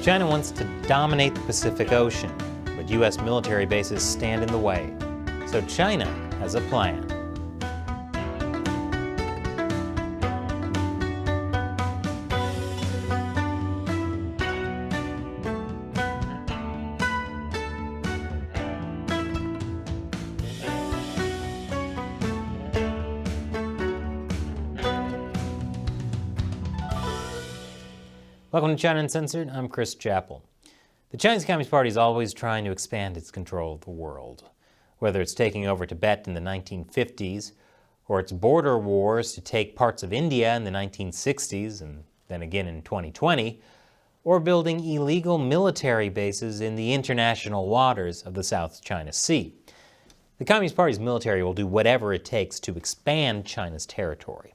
China wants to dominate the Pacific Ocean, but U.S. military bases stand in the way. So China has a plan. Welcome to China Uncensored. I'm Chris Chappell. The Chinese Communist Party is always trying to expand its control of the world. Whether it's taking over Tibet in the 1950s, or its border wars to take parts of India in the 1960s and then again in 2020, or building illegal military bases in the international waters of the South China Sea. The Communist Party's military will do whatever it takes to expand China's territory.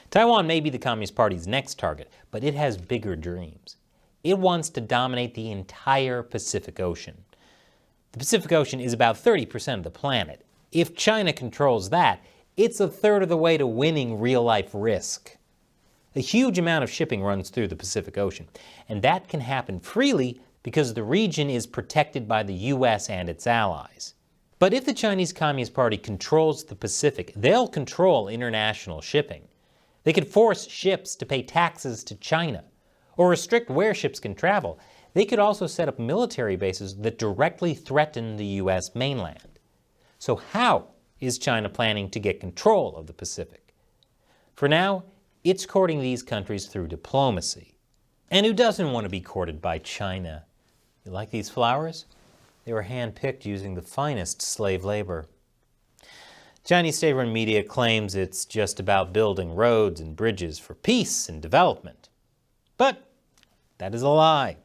Taiwan may be the Communist Party's next target, but it has bigger dreams. It wants to dominate the entire Pacific Ocean. The Pacific Ocean is about 30% of the planet. If China controls that, it's a third of the way to winning real-life Risk. A huge amount of shipping runs through the Pacific Ocean, and that can happen freely because the region is protected by the U.S. and its allies. But if the Chinese Communist Party controls the Pacific, they'll control international shipping. They could force ships to pay taxes to China, or restrict where ships can travel. They could also set up military bases that directly threaten the U.S. mainland. So how is China planning to get control of the Pacific? For now, it's courting these countries through diplomacy. And who doesn't want to be courted by China? You like these flowers? They were hand-picked using the finest slave labor. Chinese state-run media claims it's just about building roads and bridges for peace and development. But that is a lie.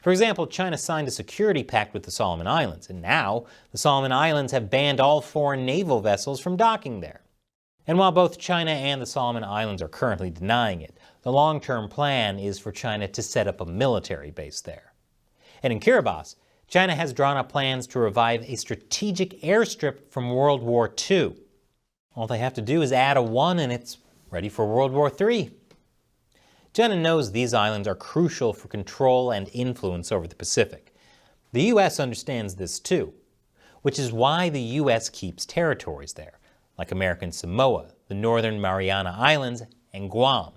For example, China signed a security pact with the Solomon Islands, and now the Solomon Islands have banned all foreign naval vessels from docking there. And while both China and the Solomon Islands are currently denying it, the long-term plan is for China to set up a military base there. And in Kiribati, China has drawn up plans to revive a strategic airstrip from World War II. All they have to do is add a 1 and it's ready for World War III. China knows these islands are crucial for control and influence over the Pacific. The U.S. understands this too, which is why the U.S. keeps territories there, like American Samoa, the Northern Mariana Islands, and Guam.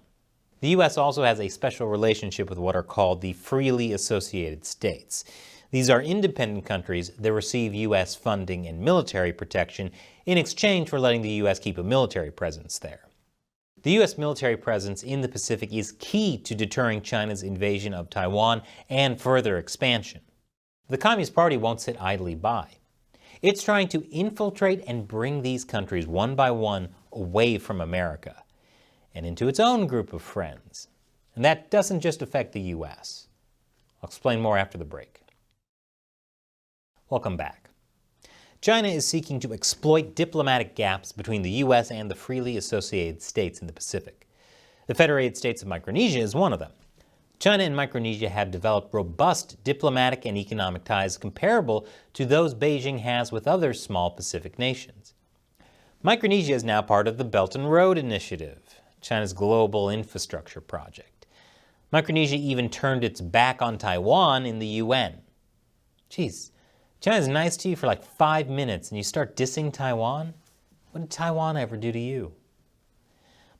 The U.S. also has a special relationship with what are called the freely associated states. These are independent countries that receive U.S. funding and military protection in exchange for letting the U.S. keep a military presence there. The U.S. military presence in the Pacific is key to deterring China's invasion of Taiwan and further expansion. The Communist Party won't sit idly by. It's trying to infiltrate and bring these countries one by one away from America and into its own group of friends. And that doesn't just affect the U.S. I'll explain more after the break. Welcome back. China is seeking to exploit diplomatic gaps between the U.S. and the freely associated states in the Pacific. The Federated States of Micronesia is one of them. China and Micronesia have developed robust diplomatic and economic ties comparable to those Beijing has with other small Pacific nations. Micronesia is now part of the Belt and Road Initiative, China's global infrastructure project. Micronesia even turned its back on Taiwan in the UN. Geez. China's nice to you for like 5 minutes and you start dissing Taiwan? What did Taiwan ever do to you?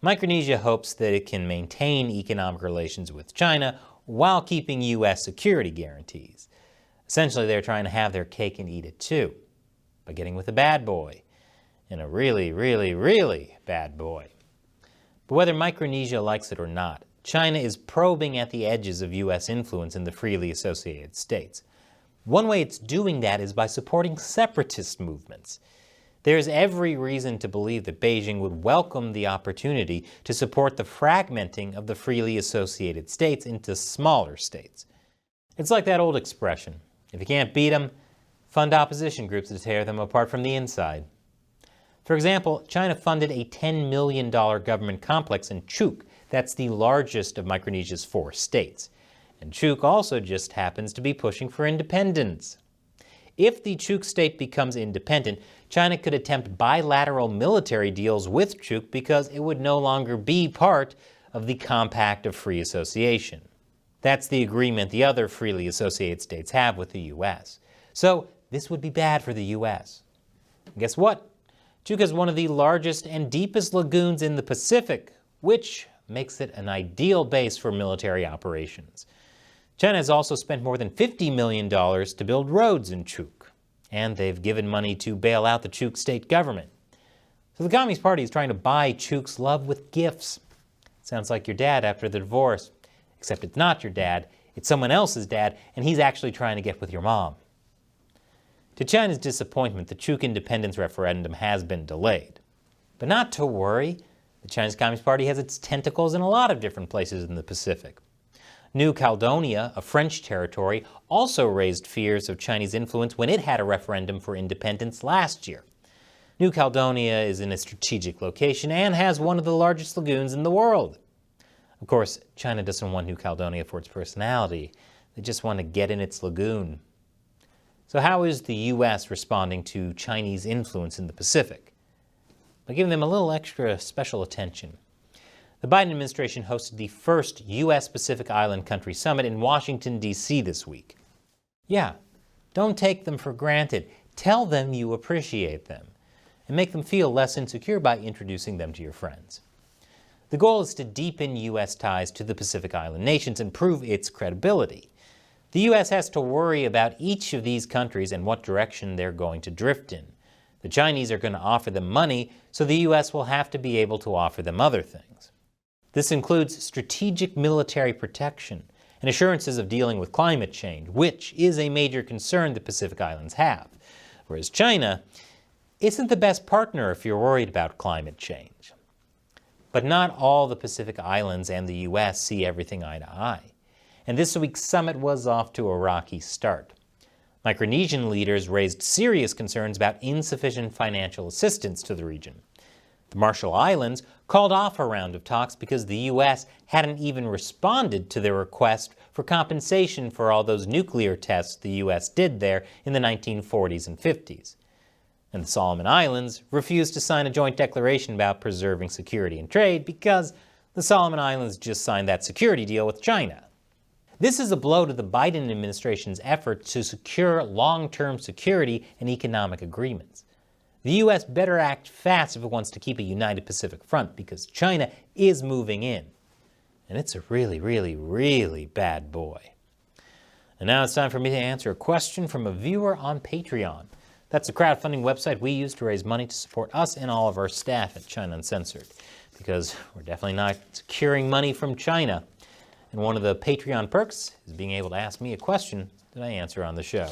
Micronesia hopes that it can maintain economic relations with China while keeping U.S. security guarantees. Essentially, they're trying to have their cake and eat it too, by getting with a bad boy, and a really, really, really bad boy. But whether Micronesia likes it or not, China is probing at the edges of U.S. influence in the freely associated states. One way it's doing that is by supporting separatist movements. There is every reason to believe that Beijing would welcome the opportunity to support the fragmenting of the freely associated states into smaller states. It's like that old expression, if you can't beat them, fund opposition groups to tear them apart from the inside. For example, China funded a $10 million government complex in Chuuk. That's the largest of Micronesia's 4 states. And Chuuk also just happens to be pushing for independence. If the Chuuk state becomes independent, China could attempt bilateral military deals with Chuuk because it would no longer be part of the Compact of Free Association. That's the agreement the other freely associated states have with the U.S. So this would be bad for the U.S. And guess what? Chuuk is one of the largest and deepest lagoons in the Pacific, which makes it an ideal base for military operations. China has also spent more than $50 million to build roads in Chuuk, and they've given money to bail out the Chuuk state government. So the Communist Party is trying to buy Chuuk's love with gifts. Sounds like your dad after the divorce, except it's not your dad, it's someone else's dad, and he's actually trying to get with your mom. To China's disappointment, the Chuuk independence referendum has been delayed. But not to worry, the Chinese Communist Party has its tentacles in a lot of different places in the Pacific. New Caledonia, a French territory, also raised fears of Chinese influence when it had a referendum for independence last year. New Caledonia is in a strategic location and has one of the largest lagoons in the world. Of course, China doesn't want New Caledonia for its personality. They just want to get in its lagoon. So how is the U.S. responding to Chinese influence in the Pacific? By giving them a little extra special attention. The Biden administration hosted the first U.S. Pacific Island Country Summit in Washington, D.C. this week. Yeah, don't take them for granted. Tell them you appreciate them, and make them feel less insecure by introducing them to your friends. The goal is to deepen U.S. ties to the Pacific Island nations and prove its credibility. The U.S. has to worry about each of these countries and what direction they're going to drift in. The Chinese are going to offer them money, so the U.S. will have to be able to offer them other things. This includes strategic military protection and assurances of dealing with climate change, which is a major concern the Pacific Islands have, whereas China isn't the best partner if you're worried about climate change. But not all the Pacific Islands and the U.S. see everything eye to eye. And this week's summit was off to a rocky start. Micronesian leaders raised serious concerns about insufficient financial assistance to the region. The Marshall Islands called off a round of talks because the U.S. hadn't even responded to their request for compensation for all those nuclear tests the U.S. did there in the 1940s and 50s. And the Solomon Islands refused to sign a joint declaration about preserving security and trade because the Solomon Islands just signed that security deal with China. This is a blow to the Biden administration's effort to secure long-term security and economic agreements. The U.S. better act fast if it wants to keep a united Pacific front because China is moving in. And it's a really, really, really bad boy. And now it's time for me to answer a question from a viewer on Patreon. That's a crowdfunding website we use to raise money to support us and all of our staff at China Uncensored, because we're definitely not securing money from China. And one of the Patreon perks is being able to ask me a question that I answer on the show.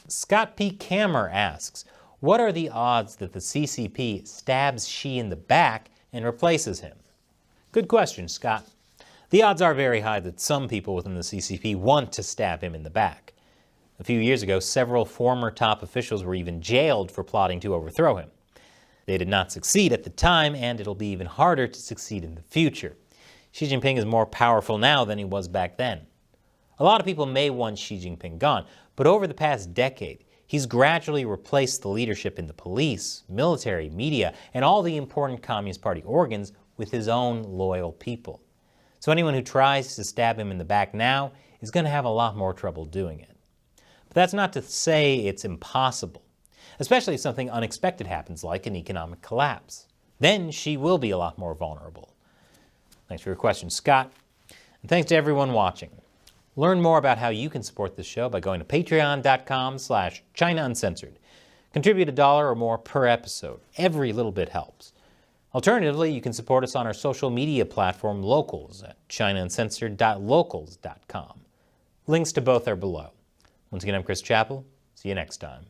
Scott P. Kammer asks, what are the odds that the CCP stabs Xi in the back and replaces him? Good question, Scott. The odds are very high that some people within the CCP want to stab him in the back. A few years ago, several former top officials were even jailed for plotting to overthrow him. They did not succeed at the time, and it'll be even harder to succeed in the future. Xi Jinping is more powerful now than he was back then. A lot of people may want Xi Jinping gone, but over the past decade, he's gradually replaced the leadership in the police, military, media, and all the important Communist Party organs with his own loyal people. So anyone who tries to stab him in the back now is going to have a lot more trouble doing it. But that's not to say it's impossible, especially if something unexpected happens like an economic collapse. Then Xi will be a lot more vulnerable. Thanks for your question, Scott. And thanks to everyone watching. Learn more about how you can support this show by going to patreon.com/China Uncensored. Contribute $1 or more per episode. Every little bit helps. Alternatively, you can support us on our social media platform Locals at ChinaUncensored.locals.com. Links to both are below. Once again, I'm Chris Chappell. See you next time.